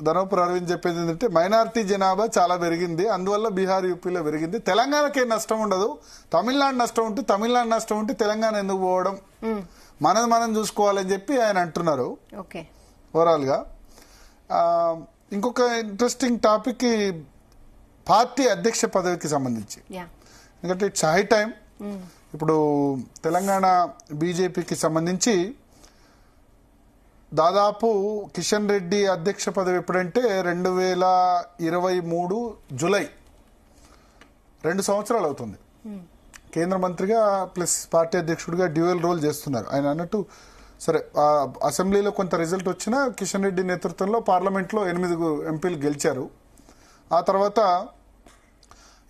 ధర్మపురి అరవింద్ చెప్పేది ఏంటంటే మైనారిటీ జనాభా చాలా పెరిగింది, అందువల్ల బీహార్ యూపీలో పెరిగింది, తెలంగాణకి నష్టం ఉండదు, తమిళనాడు నష్టం ఉంటే తమిళనాడు నష్టం ఉంటే తెలంగాణ ఎందుకు పోవడం, మనది మనం చూసుకోవాలని చెప్పి ఆయన అంటున్నారు. ఓవరాల్ గా ఇంకొక ఇంట్రెస్టింగ్ టాపిక్ పార్టీ అధ్యక్ష పదవికి సంబంధించి, ఎందుకంటే ఇట్స్ హై టైం. ఇప్పుడు తెలంగాణ బీజేపీకి సంబంధించి దాదాపు కిషన్ రెడ్డి అధ్యక్ష పదవి ఎప్పుడంటే 2023 జూలై, 2 సంవత్సరాలు అవుతుంది. కేంద్ర మంత్రిగా ప్లస్ పార్టీ అధ్యక్షుడిగా డ్యూయల్ రోల్ చేస్తున్నారు. ఆయన అన్నట్టు సరే అసెంబ్లీలో కొంత రిజల్ట్ వచ్చినా కిషన్ రెడ్డి నేతృత్వంలో పార్లమెంట్లో 8 ఎంపీలు గెలిచారు. ఆ తర్వాత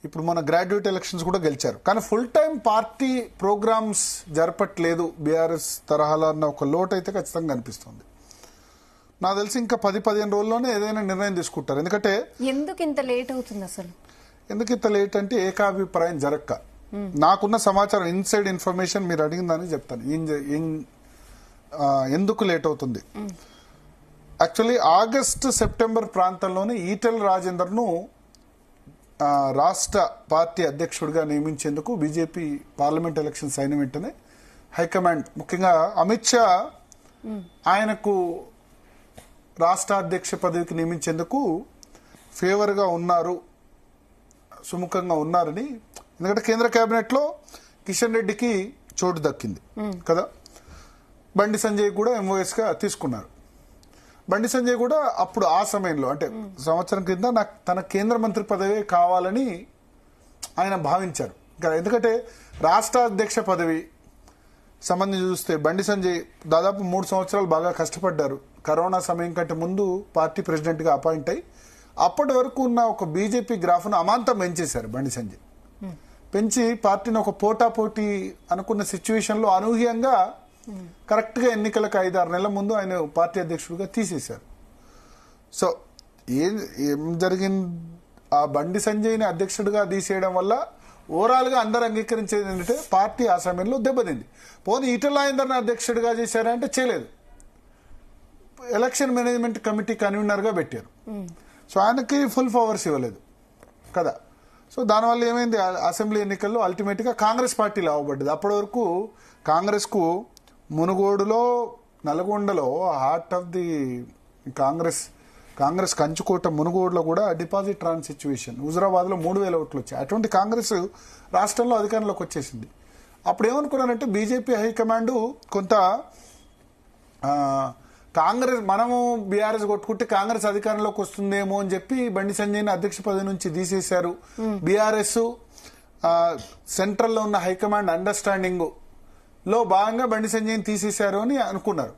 ఇప్పుడు మన గ్రాడ్యుయేట్ ఎలక్షన్స్ కూడా గెలిచారు. కానీ ఫుల్ టైం పార్టీ ప్రోగ్రామ్స్ జరపట్లేదు బీఆర్ఎస్ తరహాలో అన్న ఒక లోటు అయితే ఖచ్చితంగా అనిపిస్తుంది. నాకు తెలిసి ఇంకా 10-15 రోజుల్లోనే ఏదైనా నిర్ణయం తీసుకుంటారు. ఎందుకంటే ఎందుకు ఇంత లేట్ అవుతుంది అసలు? ఎందుకు ఇంత లేట్ అంటే ఏకాభిప్రాయం జరక్క, నాకున్న సమాచారం ఇన్సైడ్ ఇన్ఫర్మేషన్ మీరు అడిగిందని చెప్తాను ఎందుకు లేట్ అవుతుంది. యాక్చువల్లీ ఆగస్టు సెప్టెంబర్ ప్రాంతంలోనే ఈటెల రాజేందర్ను రాష్ట్ర పార్టీ అధ్యక్షుడిగా నియమించేందుకు బీజేపీ పార్లమెంట్ ఎలక్షన్స్ అయిన వెంటనే హైకమాండ్ ముఖ్యంగా అమిత్ షా ఆయనకు రాష్ట్ర అధ్యక్ష పదవికి నియమించేందుకు ఫేవర్గా ఉన్నారు, సుముఖంగా ఉన్నారని. ఎందుకంటే కేంద్ర కేబినెట్ లో కిషన్ రెడ్డికి చోటు దక్కింది కదా, బండి సంజయ్ కూడా ఎంఓఎస్ గా తీసుకున్నారు. బండి సంజయ్ కూడా అప్పుడు ఆ సమయంలో అంటే సంవత్సరం క్రింద నాకు తన కేంద్ర మంత్రి పదవి కావాలని ఆయన భావించారు. ఎందుకంటే రాష్ట్ర అధ్యక్ష పదవి సంబంధించి చూస్తే బండి సంజయ్ దాదాపు 3 సంవత్సరాలు బాగా కష్టపడ్డారు. కరోనా సమయం కంటే ముందు పార్టీ ప్రెసిడెంట్ గా అపాయింట్ అయ్యి అప్పటి వరకు ఉన్న ఒక బీజేపీ గ్రాఫ్ను అమాంతం పెంచేశారు బండి సంజయ్. పెంచి పార్టీని ఒక పోటాపోటీ అనుకున్న సిచ్యువేషన్ లో అనూహ్యంగా కరెక్ట్ గా ఎన్నికలకు 5-6 నెలల ముందు ఆయన పార్టీ అధ్యక్షుడిగా తీసేశారు. సో ఏం జరిగింది, ఆ బండి సంజయ్ని అధ్యక్షుడిగా తీసేయడం వల్ల ఓవరాల్ గా అందరు అంగీకరించేది ఏంటంటే పార్టీ ఆ సమయంలో దెబ్బతింది. పోనీ ఈటెల రాజేందర్ని అధ్యక్షుడిగా చేశారంటే చేయలేదు, ఎలక్షన్ మేనేజ్మెంట్ కమిటీ కన్వీనర్ గా పెట్టారు. సో ఆయనకి ఫుల్ పవర్స్ ఇవ్వలేదు కదా. సో దానివల్ల ఏమైంది, అసెంబ్లీ ఎన్నికల్లో అల్టిమేట్ గా కాంగ్రెస్ పార్టీ లాభపడ్డది. అప్పటి వరకు కాంగ్రెస్ కు మునుగోడులో, నల్గొండలో హార్ట్ ఆఫ్ ది కాంగ్రెస్ కంచుకోట మునుగోడులో కూడా డిపాజిట్ రాని సిచ్యువేషన్, హుజరాబాద్ లో 3000 ఓట్లు వచ్చాయి. అటువంటి కాంగ్రెస్ రాష్ట్రంలో అధికారంలోకి వచ్చేసింది. అప్పుడు ఏమనుకున్నారంటే బీజేపీ హైకమాండ్ కొంత కాంగ్రెస్ మనము బీఆర్ఎస్ కొట్టుకుంటే కాంగ్రెస్ అధికారంలోకి వస్తుందేమో అని చెప్పి బండి సంజయ్ని అధ్యక్ష పదవి నుంచి తీసేశారు. బీఆర్ఎస్ సెంట్రల్ లో ఉన్న హైకమాండ్ అండర్స్టాండింగ్ లో భాగంగా బండి సంజయ్ని తీసేశారు అని అనుకున్నారు.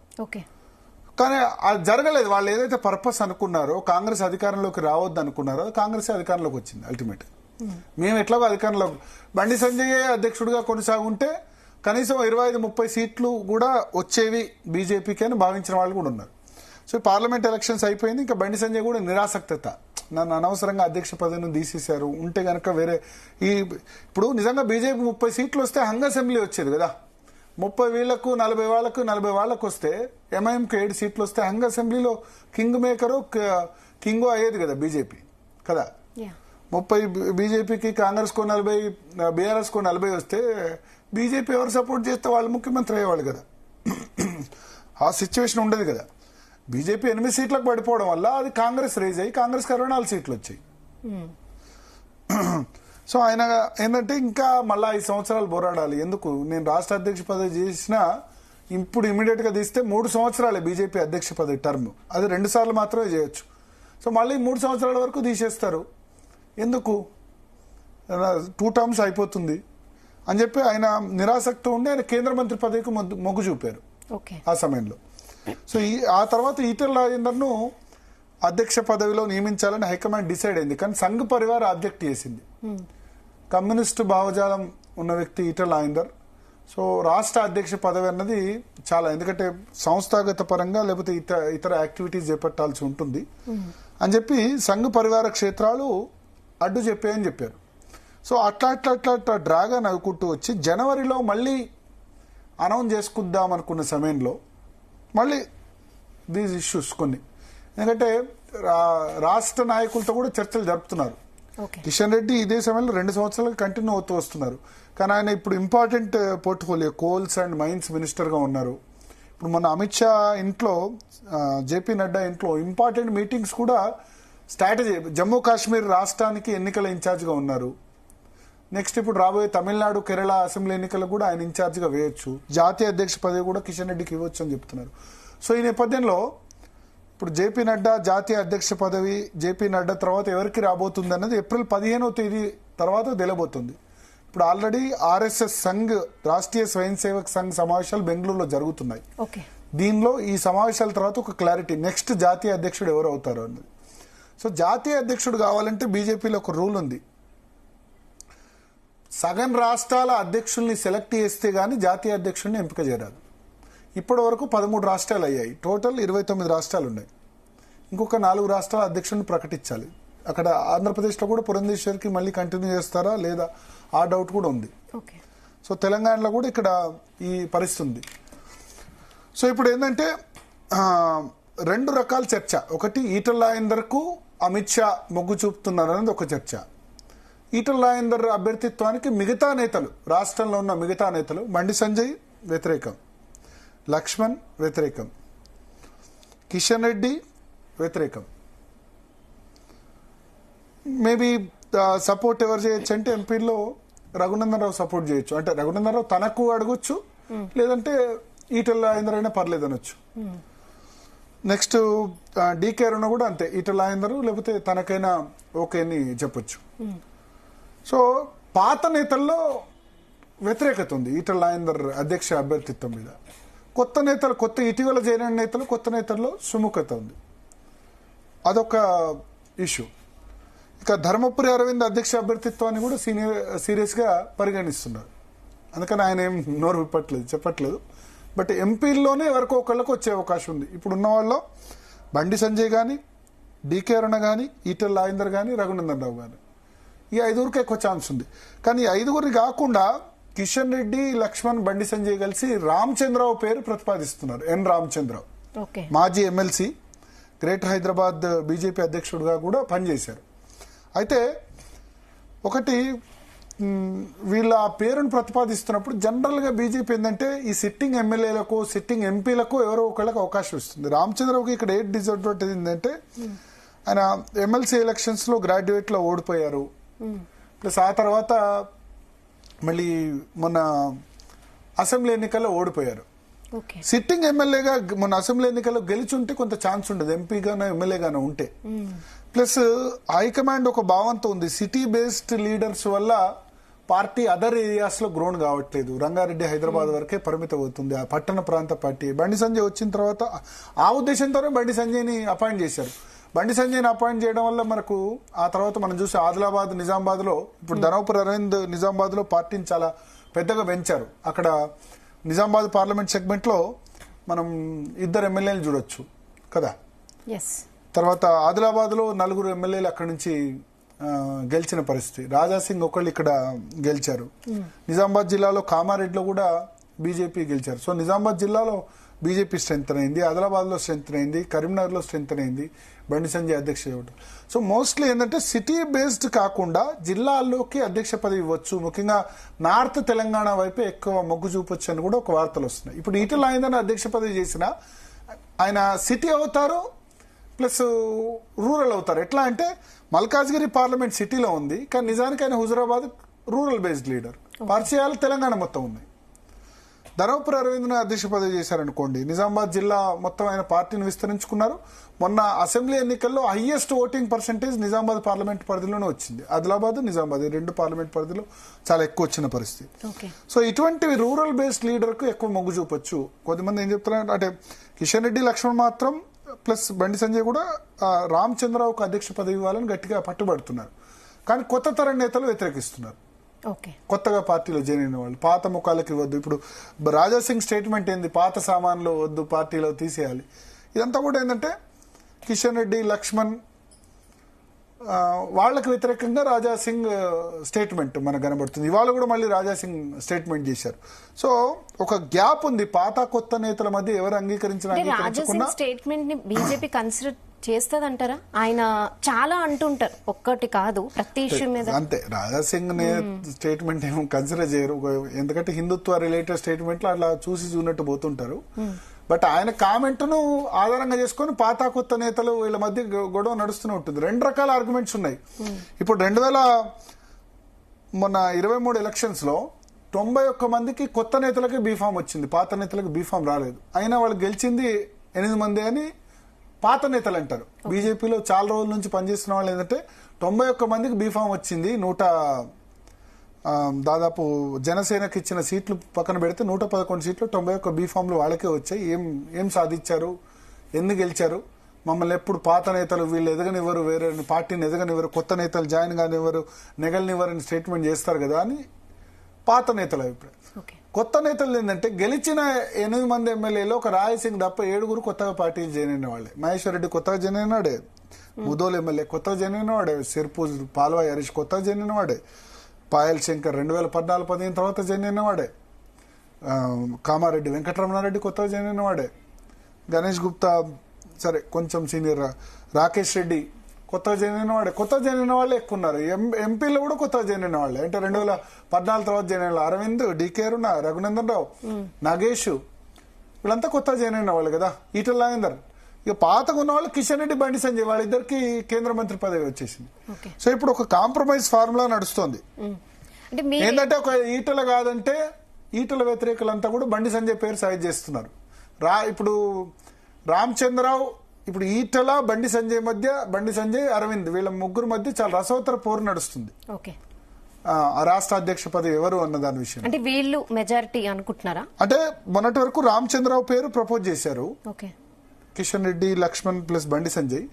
కానీ అది జరగలేదు. వాళ్ళు ఏదైతే పర్పస్ అనుకున్నారో, కాంగ్రెస్ అధికారంలోకి రావద్దు అనుకున్నారో, కాంగ్రెస్ అధికారంలోకి వచ్చింది. అల్టిమేట్ మేము ఎట్లాగో అధికారంలో బండి సంజయ్ అధ్యక్షుడిగా కొనసాగుంటే కనీసం 25-30 సీట్లు కూడా వచ్చేవి బీజేపీకి అని భావించిన వాళ్ళు కూడా ఉన్నారు. సో పార్లమెంట్ ఎలక్షన్స్ అయిపోయింది, ఇంకా బండి సంజయ్ కూడా నిరాసక్తత, నన్ను అనవసరంగా అధ్యక్ష పదవిని తీసేశారు, ఉంటే గనక వేరే ఇప్పుడు నిజంగా బీజేపీ 30 సీట్లు వస్తే హంగ్ అసెంబ్లీ వచ్చేది కదా, 30 వీళ్లకు 40 వాళ్ళకు వస్తే ఎంఐఎంకి 7 సీట్లు వస్తే హంగ్ అసెంబ్లీలో కింగ్ మేకరు కింగో అయ్యేది కదా బీజేపీ కదా. 30 బీజేపీకి, కాంగ్రెస్ కో 40, బీఆర్ఎస్ కో 40 వస్తే బీజేపీ ఎవరు సపోర్ట్ చేస్తే వాళ్ళు ముఖ్యమంత్రి అయ్యేవాళ్ళు కదా. ఆ సిచ్యువేషన్ ఉండదు కదా. బీజేపీ 8 సీట్లకు పడిపోవడం వల్ల అది కాంగ్రెస్ రేజ్ అయ్యి కాంగ్రెస్కి 24 సీట్లు వచ్చాయి. సో ఆయన ఏంటంటే ఇంకా మళ్ళా 5 సంవత్సరాలు పోరాడాలి. ఎందుకు, నేను రాష్ట్ర అధ్యక్ష పదవి చేసినా ఇప్పుడు ఇమీడియట్ గా తీస్తే 3 సంవత్సరాలే బీజేపీ అధ్యక్ష పదవి టర్మ్, అది 2 సార్లు మాత్రమే చేయొచ్చు. సో మళ్ళీ 3 సంవత్సరాల వరకు తీసేస్తారు, ఎందుకు 2 టర్మ్స్ అయిపోతుంది అని చెప్పి ఆయన నిరాసక్తి ఉండి ఆయన కేంద్ర మంత్రి పదవికి మొగ్గు చూపారు ఆ సమయంలో. సో ఆ తర్వాత ఈటెల రాజేందర్ను అధ్యక్ష పదవిలో నియమించాలని హైకమాండ్ డిసైడ్ అయింది. కానీ సంఘ్ పరివార్ ఆబ్జెక్ట్ చేసింది. కమ్యూనిస్టు భావజాలం ఉన్న వ్యక్తి ఈటెల రాజేందర్. సో రాష్ట్ర అధ్యక్ష పదవి అన్నది చాలా, ఎందుకంటే సంస్థాగత పరంగా లేకపోతే ఇతర యాక్టివిటీస్ చేపట్టాల్సి ఉంటుంది అని చెప్పి సంఘ్ పరివార క్షేత్రాలు అడ్డు చెప్పాయని చెప్పారు. సో అట్లా డ్రాగా నవ్వుకుంటూ వచ్చి జనవరిలో మళ్ళీ అనౌన్స్ చేసుకుందాం అనుకున్న సమయంలో మళ్ళీ దీస్ ఇష్యూస్ కొన్ని, ఎందుకంటే రాష్ట్ర నాయకులతో కూడా చర్చలు జరుపుతున్నారు. ఓకే. కిషన్ రెడ్డి ఇదే సమయంలో 2 సంవత్సరాలు కంటిన్యూ అవుతూ వస్తున్నారు. కానీ ఆయన ఇప్పుడు important portfolio coals and mines minister గా ఉన్నారు. ఇప్పుడు మొన్న అమిత్ షా ఇంట్లో, జేపీ నడ్డా ఇంట్లో ఇంపార్టెంట్ మీటింగ్స్ కూడా స్ట్రాటజీ, జమ్మూ కాశ్మీర్ రాష్ట్రానికి ఎన్నికల ఇన్ఛార్జ్ గా ఉన్నారు. నెక్స్ట్ ఇప్పుడు రాబోయే తమిళనాడు, కేరళ అసెంబ్లీ ఎన్నికలకు కూడా ఆయన ఇన్ఛార్జ్ గా వేయొచ్చు. జాతీయ అధ్యక్ష పదవి కూడా కిషన్ రెడ్డికి ఇవ్వచ్చు అని చెప్తున్నారు. సో ఈ నేపథ్యంలో ఇప్పుడు జేపీ నడ్డా జాతీయ అధ్యక్ష పదవి, జేపీ నడ్డా తర్వాత ఎవరికి రాబోతుంది అన్నది ఏప్రిల్ 15వ తేదీ తర్వాత తెలియబోతుంది. ఇప్పుడు ఆల్రెడీ ఆర్ఎస్ఎస్ సంఘ్, రాష్ట్రీయ స్వయం సేవక్ సంఘ్ సమావేశాలు బెంగళూరులో జరుగుతున్నాయి. ఓకే. దీనిలో ఈ సమావేశాల తర్వాత ఒక క్లారిటీ, నెక్స్ట్ జాతీయ అధ్యక్షుడు ఎవరు అవుతారు అన్నది. సో జాతీయ అధ్యక్షుడు కావాలంటే బీజేపీలో ఒక రూల్ ఉంది, సగం రాష్ట్రాల అధ్యక్షుల్ని సెలెక్ట్ చేస్తే గానీ జాతీయ అధ్యక్షుడిని ఎంపిక చేయరాదు. ఇప్పటి వరకు 13 రాష్ట్రాలు అయ్యాయి, టోటల్ 29 రాష్ట్రాలు ఉన్నాయి. ఇంకొక 4 రాష్ట్రాల అధ్యక్షుడిని ప్రకటించాలి. అక్కడ ఆంధ్రప్రదేశ్లో కూడా పురంధేశ్వరికి మళ్ళీ కంటిన్యూ చేస్తారా లేదా ఆ డౌట్ కూడా ఉంది. ఓకే. సో తెలంగాణలో కూడా ఇక్కడ ఈ పరిస్థితి ఉంది. సో ఇప్పుడు ఏంటంటే 2 రకాల చర్చ. ఒకటి ఈటల రాజేందర్కు అమిత్ షా మొగ్గు చూపుతున్నారు అనేది ఒక చర్చ. ఈటల రాజేందర్ అభ్యర్థిత్వానికి మిగతా నేతలు, రాష్ట్రంలో ఉన్న మిగతా నేతలు, బండి సంజయ్ వ్యతిరేకం, లక్ష్మణ్ వ్యతిరేకం, కిషన్ రెడ్డి వ్యతిరేకం. మేబీ సపోర్ట్ ఎవరు చేయొచ్చు అంటే ఎంపీలో రఘునందన్ రావు సపోర్ట్ చేయొచ్చు. అంటే రఘునందన్ రావు తనకు అడగొచ్చు, లేదంటే ఈటల రాజేందర్ అయినా పర్లేదు అనొచ్చు. నెక్స్ట్ డీకే అరుణ కూడా అంతే, ఈటల రాజేందర్ లేకపోతే తనకైనా ఓకే అని చెప్పొచ్చు. సో పాత నేతల్లో వ్యతిరేకత ఉంది ఈటల రాజేందర్ అధ్యక్ష అభ్యర్థిత్వం మీద. కొత్త నేతలు, కొత్త ఇటీవల చేరిన నేతలు, కొత్త నేతల్లో సుముఖత ఉంది. అదొక ఇష్యూ. ఇక ధర్మపురి అరవింద్ అధ్యక్ష అభ్యర్థిత్వాన్ని కూడా సీరియస్ గా పరిగణిస్తున్నారు. అందుకని ఆయన ఏం నోరు చెప్పట్లేదు. బట్ ఎంపీల్లోనే ఎవరికో ఒకళ్ళకు వచ్చే అవకాశం ఉంది. ఇప్పుడు ఉన్న వాళ్ళు బండి సంజయ్ కానీ, డీకే అరుణ కానీ, ఈటల రాజేందర్ కానీ, రఘునందన్ రావు కానీ, ఈ 5గురికి ఎక్కువ ఛాన్స్ ఉంది. కానీ ఈ 5గురి కాకుండా కిషన్ రెడ్డి, లక్ష్మణ్, బండి సంజయ్ కలిసి రామచంద్రరావు పేరు ప్రతిపాదిస్తున్నారు. ఎన్ రామచంద్రరావు మాజీ ఎమ్మెల్సీ, గ్రేటర్ హైదరాబాద్ బీజేపీ అధ్యక్షుడిగా కూడా పనిచేశారు. అయితే ఒకటి, వీళ్ళ ఆ పేరును ప్రతిపాదిస్తున్నప్పుడు జనరల్ గా బీజేపీ ఏంటంటే ఈ సిట్టింగ్ ఎమ్మెల్యేలకు, సిట్టింగ్ ఎంపీలకు ఎవరో ఒకళ్ళకి అవకాశం ఇస్తుంది. రామచంద్రరావుకి ఇక్కడ ఏ డిసడ్వాంటేజ్ ఏంటంటే ఆయన ఎమ్మెల్సీ ఎలక్షన్స్ లో గ్రాడ్యుయేట్ లో ఓడిపోయారు. ప్లస్ ఆ తర్వాత మళ్ళీ మొన్న అసెంబ్లీ ఎన్నికల్లో ఓడిపోయారు. సిట్టింగ్ ఎమ్మెల్యేగా మొన్న అసెంబ్లీ ఎన్నికల్లో గెలిచుంటే కొంత ఛాన్స్ ఉండదు, ఎంపీగానో ఎమ్మెల్యేగానో ఉంటే. ప్లస్ హైకమాండ్ ఒక భావంతో ఉంది, సిటీ బేస్డ్ లీడర్స్ వల్ల పార్టీ అదర్ ఏరియాస్ లో గ్రోన్ కావట్లేదు, రంగారెడ్డి హైదరాబాద్ వరకే పరిమితం అవుతుంది, ఆ పట్టణ ప్రాంత పార్టీ. బండి సంజయ్ వచ్చిన తర్వాత ఆ ఉద్దేశంతోనే బండి సంజయ్ని అపాయింట్ చేశారు. బండి సంజయ్ని అపాయింట్ చేయడం వల్ల మనకు ఆ తర్వాత మనం చూసి ఆదిలాబాద్, నిజామాబాద్ లో ఇప్పుడు ధర్మపురి అరవింద్ నిజామాబాద్ లో పార్టీని చాలా పెద్దగా పెంచారు. అక్కడ నిజామాబాద్ పార్లమెంట్ సెగ్మెంట్ లో మనం 2 ఎమ్మెల్యేలు చూడొచ్చు కదా. తర్వాత ఆదిలాబాద్ లో 4 ఎమ్మెల్యేలు అక్కడి నుంచి గెలిచిన పరిస్థితి. రాజాసింగ్ ఒకళ్ళు ఇక్కడ గెలిచారు. నిజామాబాద్ జిల్లాలో కామారెడ్డిలో కూడా బీజేపీ గెలిచారు. సో నిజామాబాద్ జిల్లాలో బీజేపీ స్ట్రెంత్ అయింది, ఆదిలాబాద్ లో స్ట్రెంత్ అయింది, కరీంనగర్ లో స్ట్రెంత్ అయింది, బండి సంజయ్ అధ్యక్ష. సో మోస్ట్లీ ఏంటంటే సిటీ బేస్డ్ కాకుండా జిల్లాల్లోకి అధ్యక్ష పదవి ఇవ్వచ్చు. ముఖ్యంగా నార్త్ తెలంగాణ వైపే ఎక్కువ మొగ్గు చూపొచ్చు అని కూడా ఒక వార్తలు వస్తున్నాయి. ఇప్పుడు ఈటల రాజేందర్ అధ్యక్ష పదవి చేసిన ఆయన సిటీ అవుతారు, ప్లస్ రూరల్ అవుతారు. ఎట్లా అంటే మల్కాజ్గిరి పార్లమెంట్ సిటీలో ఉంది, కానీ నిజానికి ఆయన హుజురాబాద్ రూరల్ బేస్డ్ లీడర్. పరిచయాలు తెలంగాణ మొత్తం ఉన్నాయి. ధర్మపురి అరవింద్ అధ్యక్ష పదవి చేశారనుకోండి, నిజామాబాద్ జిల్లా మొత్తం ఆయన పార్టీని విస్తరించుకున్నారు. మొన్న అసెంబ్లీ ఎన్నికల్లో highest voting percentage Nizamabad parliament పరిధిలోనే వచ్చింది. ఆదిలాబాద్, నిజామాబాద్ ఈ 2 పార్లమెంట్ పరిధిలో చాలా ఎక్కువ వచ్చిన పరిస్థితి. సో ఇటువంటి రూరల్ బేస్డ్ లీడర్ కు ఎక్కువ మొగ్గు చూపొచ్చు. కొద్దిమంది ఏం చెప్తున్నారు అంటే కిషన్ రెడ్డి, లక్ష్మణ్ మాత్రం ప్లస్ బండి సంజయ్ కూడా రామచంద్రరావుకు అధ్యక్ష పదవి ఇవ్వాలని గట్టిగా పట్టుబడుతున్నారు. కానీ కొత్త తరం నేతలు వ్యతిరేకిస్తున్నారు. కొత్తగా పార్టీలో జాయిన్ అయిన వాళ్ళు పాత ముఖాలకి ఇవ్వద్దు. ఇప్పుడు రాజాసింగ్ స్టేట్మెంట్ ఏంది, పాత సామాన్లు వద్దు, పార్టీలో తీసేయాలి. ఇదంతా కూడా ఏంటంటే కిషన్ రెడ్డి, లక్ష్మణ్ వాళ్ళకి వ్యతిరేకంగా రాజాసింగ్ స్టేట్మెంట్ మనకు కనబడుతుంది. ఇవాళ కూడా మళ్ళీ రాజాసింగ్ స్టేట్మెంట్ చేశారు. సో ఒక గ్యాప్ ఉంది పాత కొత్త నేతల మధ్య, ఎవరు అంగీకరించిన స్టేట్మెంట్ ని బీజేపీ కన్సిడర్ చేస్తదంటారా? ఆయన చాలా అంటుంటారు, ఒక్కటి కాదు, ప్రతి ఇష్యూ మీద. అంతే, రాజా సింగ్ స్టేట్మెంట్ ఏమో కన్సిడర్ చేయరు, ఎందుకంటే హిందుత్వ రిలేటెడ్ స్టేట్మెంట్ లో అట్లా చూసినట్టు పోతుంటారు. బట్ ఆయన కామెంట్ ను ఆధారంగా చేసుకుని పాత కొత్త నేతలు వీళ్ళ మధ్య గొడవ నడుస్తూనే ఉంటుంది. రెండు రకాల ఆర్గ్యుమెంట్స్ ఉన్నాయి. ఇప్పుడు 2023 ఎలక్షన్స్ లో 91 మందికి కొత్త నేతలకి బీఫామ్ వచ్చింది, పాత నేతలకు బీఫామ్ రాలేదు. అయినా వాళ్ళు గెలిచింది 8 మంది అని పాత నేతలు అంటారు. బీజేపీలో చాలా రోజుల నుంచి పనిచేస్తున్న వాళ్ళు ఏంటంటే 91 మందికి బీఫామ్ వచ్చింది, దాదాపు జనసేనకి ఇచ్చిన సీట్లు పక్కన పెడితే 111 సీట్లు 91 బీఫామ్లు వాళ్ళకే వచ్చాయి. ఏం సాధించారు, ఎందుకు గెలిచారు, మమ్మల్ని ఎప్పుడు పాత నేతలు వీళ్ళు ఎదగనివ్వరు, వేరే పార్టీని ఎదగనివ్వరు, కొత్త నేతలు జాయిన్ కానివ్వరు, నెగలనివ్వరు అని స్టేట్మెంట్ చేస్తారు కదా అని పాత నేతల అభిప్రాయం. కొత్త నేతలు ఏంటంటే గెలిచిన 8 మంది ఎమ్మెల్యేలు ఒక రాయసింగ్ తప్ప 7 కొత్తగా పార్టీలు జాయిన్ అయిన వాళ్ళే. మహేశ్వర్ రెడ్డి కొత్తగా జాయిన్ అయినాడే, ముదోల్ ఎమ్మెల్యే కొత్తగా జాయిన్ అయిన వాడే, సిర్పూర్ పాల్వాయి హరీష్ కొత్తగా జాయిన్ అయిన వాడే, పాయల్ శంకర్ 2014-15 తర్వాత జాయిన్ అయిన వాడే, కామారెడ్డి వెంకటరమణారెడ్డి కొత్తగా జాయిన్ అయిన వాడే, గణేష్ గుప్తా సరే కొంచెం సీనియర్, రాకేష్ రెడ్డి కొత్తగా జాయిన్ అయిన వాడే. కొత్తగా జాయిన్ అయిన వాళ్ళే ఎక్కువ ఉన్నారు. ఎంపీలు కూడా కొత్తగా జాయిన్ అయిన వాళ్ళే, అంటే 2014 తర్వాత జాయిన్ అయిన అరవింద్, డికే అరుణ, రఘునందన్ రావు, నాగేష్ వీళ్ళంతా కొత్తగా జాయిన్ అయిన వాళ్ళు కదా. ఈటల రాజేందర్, ఇక పాతగా ఉన్న వాళ్ళు కిషన్ రెడ్డి, బండి సంజయ్ వాళ్ళిద్దరికి కేంద్ర మంత్రి పదవి వచ్చేసింది. సో ఇప్పుడు ఒక కాంప్రమైజ్ ఫార్ములా నడుస్తోంది. ఏంటంటే ఒక ఈటల కాదంటే ఈటల వ్యతిరేకులంతా కూడా బండి సంజయ్ పేరు సైజ్ చేస్తున్నారు. ఇప్పుడు రామచంద్రరావు, ఇప్పుడు ఈటల బండి సంజయ్ మధ్య, బండి సంజయ్ అరవింద్ వీళ్ళ ముగ్గురు మధ్య చాలా రసవత్తర పోరు నడుస్తుంది. ఆ రాష్ట్ర అధ్యక్ష పదవి ఎవరు అన్న దాని విషయం, అంటే వీళ్ళు మెజారిటీ అనుకుంటున్నారా? అంటే మొన్నటి వరకు రామచంద్రరావు పేరు ప్రపోజ్ చేశారు, కిషన్ రెడ్డి, లక్ష్మణ్ ప్లస్ బండి సంజయ్.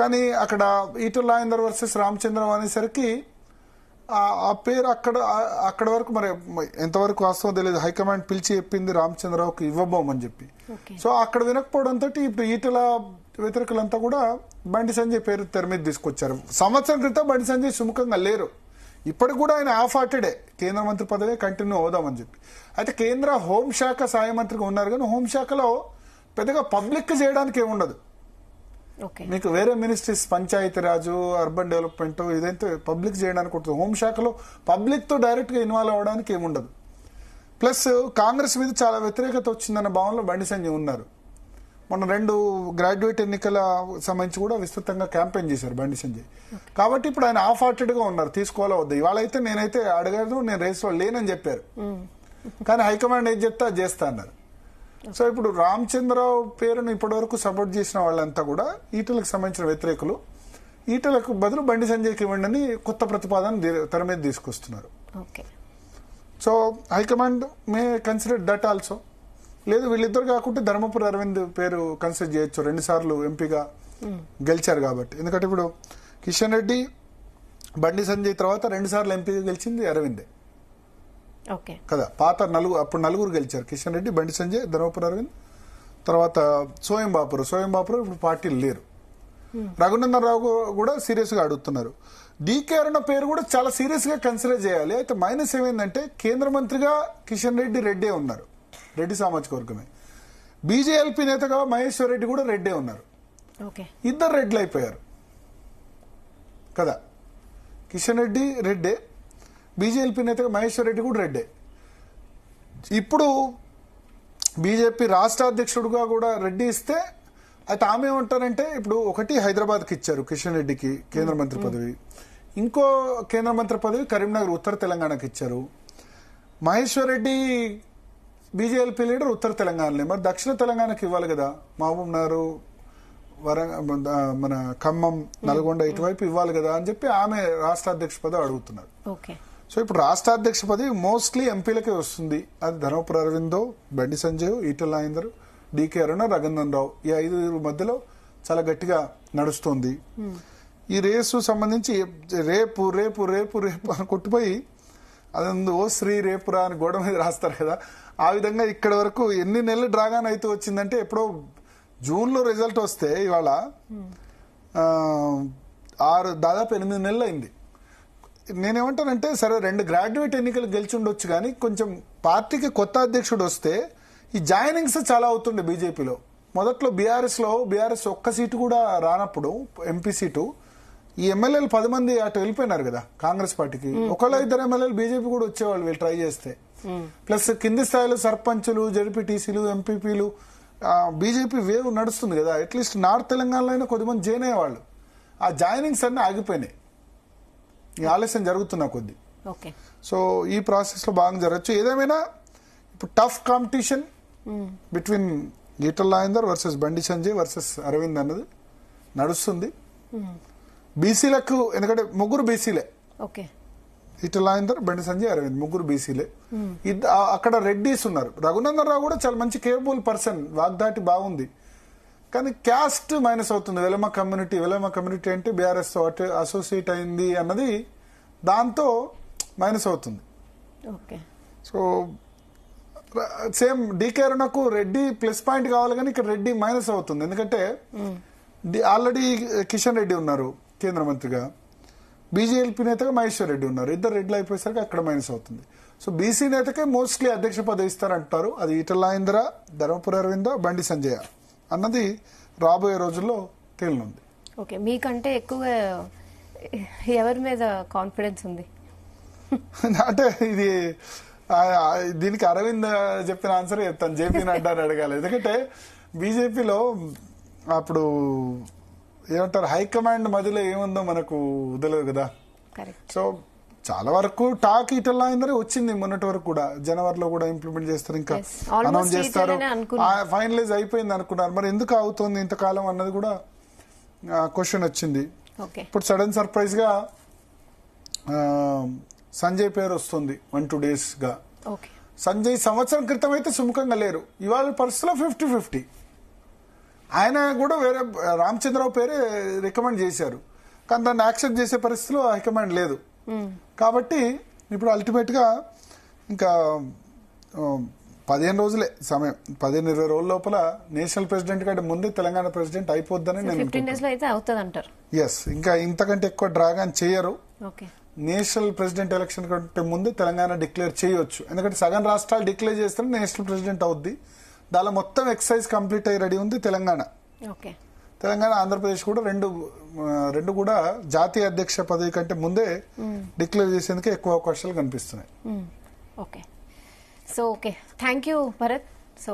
కానీ అక్కడ ఈటల రాజేందర్ వర్సెస్ రామచంద్రరావు అనేసరికి ఆ పేరు అక్కడ వరకు మరి ఎంతవరకు వాస్తవం తెలియదు. హైకమాండ్ పిలిచి చెప్పింది రామచంద్రరావుకి ఇవ్వబోమని చెప్పి. సో అక్కడ వినకపోవడంతో ఇప్పుడు ఈటల వ్యతిరేకులంతా కూడా బండి సంజయ్ పేరు తెర మీద తీసుకొచ్చారు. సంవత్సరం క్రితం బండి సంజయ్ సుముఖంగా లేరు, ఇప్పటికి కూడా ఆయన హాఫ్ హార్టెడే, కేంద్ర మంత్రి పదవి కంటిన్యూ అవుదామని చెప్పి. అయితే కేంద్ర హోంశాఖ సహాయ మంత్రిగా ఉన్నారు, కానీ హోంశాఖలో పెద్దగా పబ్లిక్ చేయడానికి ఏముండదు. మీకు వేరే మినిస్ట్రీస్, పంచాయతీరాజు, అర్బన్ డెవలప్మెంట్, ఇదైతే పబ్లిక్ చేయడానికి ఉంటుంది. హోంశాఖలో పబ్లిక్ తో డైరెక్ట్ గా ఇన్వాల్వ్ అవ్వడానికి ఏముండదు. ప్లస్ కాంగ్రెస్ మీద చాలా వ్యతిరేకత వచ్చిందన్న భావనలో బండి సంజయ్ ఉన్నారు. మొన్న 2 గ్రాడ్యుయేట్ ఎన్నికల సంబంధించి కూడా విస్తృతంగా క్యాంపెయిన్ చేశారు బండి సంజయ్. కాబట్టి ఇప్పుడు ఆయన హాఫ్ హార్టెడ్ గా ఉన్నారు, తీసుకోవాలో వద్దు. ఇవాళ అయితే నేనైతే అడగదు, నేను రేసులో లేనని చెప్పారు, కానీ హైకమాండ్ ఏం చెప్తే అది చేస్తా అన్నారు. సో ఇప్పుడు రామచంద్రరావు పేరును ఇప్పటి వరకు సపోర్ట్ చేసిన వాళ్ళంతా కూడా ఈటలకు సంబంధించిన వ్యతిరేకులు. ఈటలకు బదులు బండి సంజయ్కి ఇవ్వండి అని కొత్త ప్రతిపాదన తెర మీద తీసుకొస్తున్నారు. So high command may consider that also. లేదు వీళ్ళిద్దరు కాకుంటే ధర్మపురి అరవింద్ పేరు కన్సిడర్ చేయొచ్చు, 2 సార్లు ఎంపీగా గెలిచారు కాబట్టి. ఎందుకంటే ఇప్పుడు కిషన్ రెడ్డి, బండి సంజయ్ తర్వాత 2 సార్లు ఎంపీగా గెలిచింది అరవిందే కదా. పాత అప్పుడు 4 గెలిచారు, కిషన్ రెడ్డి, బండి సంజయ్, ధర్మపురి అరవింద్, తర్వాత సోయం బాపురు ఇప్పుడు పార్టీలు లేరు. రఘునందన్ రావు కూడా సీరియస్ గా అడుగుతున్నారు. డీకే అరుణ పేరు కూడా చాలా సీరియస్ గా కన్సిడర్ చేయాలి. అయితే మైనస్ ఏమైందంటే కేంద్ర మంత్రిగా కిషన్ రెడ్డి ఉన్నారు, రెడ్డి సామాజిక వర్గమే. బీజేఎల్పీ నేతగా మహేశ్వర్ రెడ్డి కూడా రెడ్డే ఉన్నారు. ఇద్దరు రెడ్లు అయిపోయారు కదా. కిషన్ రెడ్డే, బీజేపీ నేతగా మహేశ్వర్ రెడ్డి కూడా రెడ్డే. ఇప్పుడు బీజేపీ రాష్ట్ర అధ్యక్షుడుగా కూడా రెడ్డి ఇస్తే, అయితే ఆమె ఏమంటారంటే ఇప్పుడు ఒకటి హైదరాబాద్కి ఇచ్చారు కిషన్ రెడ్డికి కేంద్ర మంత్రి పదవి, ఇంకో కేంద్ర మంత్రి పదవి కరీంనగర్ ఉత్తర తెలంగాణకి ఇచ్చారు. మహేశ్వర్ రెడ్డి బీజేపీ లీడర్ ఉత్తర తెలంగాణలో, మరి దక్షిణ తెలంగాణకి ఇవ్వాలి కదా, మహబూబ్ నగర్, మన ఖమ్మం, నల్గొండ ఇటువైపు ఇవ్వాలి కదా అని చెప్పి ఆమె రాష్ట్ర అధ్యక్ష పదవి అడుగుతున్నారు. సో ఇప్పుడు రాష్ట్ర అధ్యక్ష పదవి మోస్ట్లీ ఎంపీలకే వస్తుంది. అది ధర్మపురి అరవిందో, బండి సంజయ్, ఈటల రాజేందర్, డీకే అరుణ, రఘునందన్ రావు, ఈ 5 మధ్యలో చాలా గట్టిగా నడుస్తోంది. ఈ రేసు సంబంధించి రేపు రేపు రేపు రేపు అని కొట్టిపోయి అదందు ఓ శ్రీ రేపురా అని గోడ మీద రాస్తారు కదా, ఆ విధంగా ఇక్కడ వరకు ఎన్ని నెలలు డ్రాగాన్ అయితే వచ్చిందంటే ఎప్పుడో జూన్లో రిజల్ట్ వస్తే ఇవాళ దాదాపు 8 నెలలు అయింది. నేనేమంటానంటే సరే 2 గ్రాడ్యుయేట్ ఎన్నికలు గెలిచి ఉండొచ్చు, కానీ కొంచెం పార్టీకి కొత్త అధ్యక్షుడు వస్తే ఈ జాయినింగ్స్ చాలా అవుతుండే బీజేపీలో. మొదట్లో బీఆర్ఎస్ ఒక్క సీటు కూడా రానప్పుడు ఎంపీ సీటు ఈ ఎమ్మెల్యేలు 10 మంది అటు వెళ్ళిపోయినారు కదా కాంగ్రెస్ పార్టీకి. ఒకళ్ళ 2 ఎమ్మెల్యేలు బీజేపీ కూడా వచ్చేవాళ్ళు వీళ్ళు ట్రై చేస్తే. ప్లస్ కింది స్థాయిలో సర్పంచులు, జడ్పీటీసీలు, ఎంపీపీలు బీజేపీ వేవ్ నడుస్తుంది కదా. అట్లీస్ట్ నార్త్ తెలంగాణలో అయినా కొద్దిమంది జాయిన్ అయ్యేవాళ్ళు. ఆ జాయినింగ్స్ అన్ని ఆగిపోయినాయి ఈ ఆలస్యం జరుగుతున్న కొద్ది. సో ఈ ప్రాసెస్ లో బాగా జరగచ్చు. ఏదేమైనా ఇప్పుడు tough competition between Etela Rajender versus Bandi Sanjay versus Arvind అన్నది నడుస్తుంది. బీసీలకు ఎందుకంటే ముగ్గురు బీసీలే, ఈటల రాజేందర్, బండి సంజయ్, అరవింద్ ముగ్గురు బీసీలే. అక్కడ రెడ్డీస్ ఉన్నారు. రఘునందన్ రావు కూడా చాలా మంచి కేపబుల్ పర్సన్, వాగ్దాటి బాగుంది. కానీ క్యాస్ట్ మైనస్ అవుతుంది. వెలమ కమ్యూనిటీ అంటే బీఆర్ఎస్ తో అసోసియేట్ అయింది అన్నది దాంతో మైనస్ అవుతుంది. సో సేమ్ డీకే అరుణకు రెడ్డి ప్లస్ పాయింట్ కావాలి కానీ ఇక్కడ రెడ్డి మైనస్ అవుతుంది. ఎందుకంటే ఆల్రెడీ కిషన్ రెడ్డి ఉన్నారు కేంద్ర మంత్రిగా, బీజేపీ నేతగా మహేశ్వర్ రెడ్డి ఉన్నారు. ఇద్దరు రెడ్లు అయిపోయేసరికి అక్కడ మైనస్ అవుతుంది. సో బీసీ నేతకే మోస్ట్లీ అధ్యక్ష పదవి ఇస్తారంటారు. అది ఈటల రాజేందర్, ధర్మపురి అరవింద్, బండి సంజయ్ అన్నది రాబోయే రోజుల్లో తేలనుంది. మీకంటే ఎక్కువగా ఎవరి మీద కాన్ఫిడెన్స్ ఉంది? అంటే ఇది దీనికి అరవింద్ చెప్పిన ఆన్సర్ చెప్తాను, జేపీ నడ్డా అని అడగాలి. ఎందుకంటే బీజేపీలో అప్పుడు ఏమంటారు హైకమాండ్ మధ్యలో ఏముందో మనకు తెలియదు కదా. సో చాలా వరకు టాక్ ఈటల రాజేందర్ వచ్చింది మొన్నటి వరకు కూడా. జనవరిలో కూడా ఇంప్లిమెంట్ చేస్తారు, ఇంకా అనౌన్స్ చేస్తారు, ఫైనలైజ్ అయిపోయింది అనుకున్నారు. మరి ఎందుకు అవుతుంది ఇంతకాలం అన్నది కూడా క్వశ్చన్ వచ్చింది. ఇప్పుడు సడన్ సర్ప్రైజ్ గా సంజయ్ పేరు వస్తుంది 1-2 days గా. సంజయ్ సంవత్సరం క్రితం అయితే సుముఖంగా లేరు, ఇవాళ పరిస్థితిలో 50-50. ఆయన కూడా వేరే రామచంద్రరావు పేరే రికమెండ్ చేశారు, కానీ దాన్ని యాక్సెప్ట్ చేసే పరిస్థితిలో హైకమాండ్ లేదు. కాబట్టి ఇప్పుడు అల్టిమేట్ గా ఇంకా 15 రోజులే సమయం, 15-20 రోజుల లోపల నేషనల్ ప్రెసిడెంట్ కంటే ముందే తెలంగాణ ప్రెసిడెంట్ అయిపోద్దని నేను ఎస్ ఇంకా ఇంతకంటే ఎక్కువ డ్రాగన్ చేయరు. నేషనల్ ప్రెసిడెంట్ ఎలక్షన్ కంటే ముందే తెలంగాణ డిక్లేర్ చేయొచ్చు. ఎందుకంటే సగం రాష్ట్రాలు డిక్లేర్ చేస్తేనే నేషనల్ ప్రెసిడెంట్ అవుద్ది. దానిలో మొత్తం ఎక్సైజ్ కంప్లీట్ అయ్యి రెడీ ఉంది తెలంగాణ. ఆంధ్రప్రదేశ్ కూడా రెండు కూడా జాతీయ అధ్యక్ష పదవి కంటే ముందే డిక్లేర్ చేసేందుకు ఎక్కువ అవకాశాలు కనిపిస్తున్నాయి. Thank you Bharat. సో